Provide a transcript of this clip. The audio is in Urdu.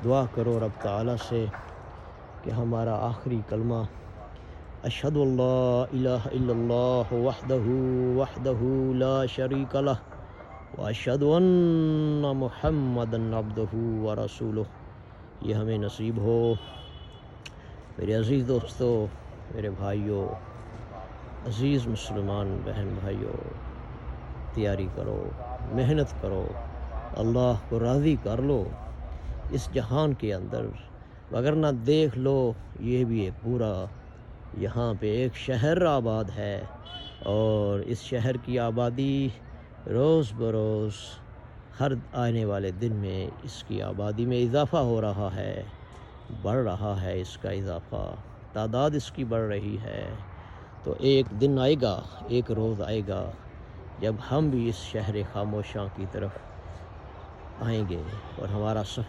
دعا کرو رب تعالیٰ سے کہ ہمارا آخری کلمہ اشہد اللہ الہ الا اللہ وحدہ لا شریک لہ واشہد ان محمدا عبدہ ورسولہ یہ ہمیں نصیب ہو۔ میرے عزیز دوستو، میرے بھائیوں، عزیز مسلمان بہن بھائیوں، تیاری کرو، محنت کرو، اللہ کو راضی کر لو اس جہان کے اندر، وگرنہ دیکھ لو یہ بھی ایک پورا یہاں پہ ایک شہر آباد ہے، اور اس شہر کی آبادی روز بروز ہر آنے والے دن میں اس کی آبادی میں اضافہ ہو رہا ہے، بڑھ رہا ہے، اس کا اضافہ، تعداد اس کی بڑھ رہی ہے۔ تو ایک دن آئے گا، ایک روز آئے گا جب ہم بھی اس شہر خاموشاں کی طرف آئیں گے اور ہمارا سفر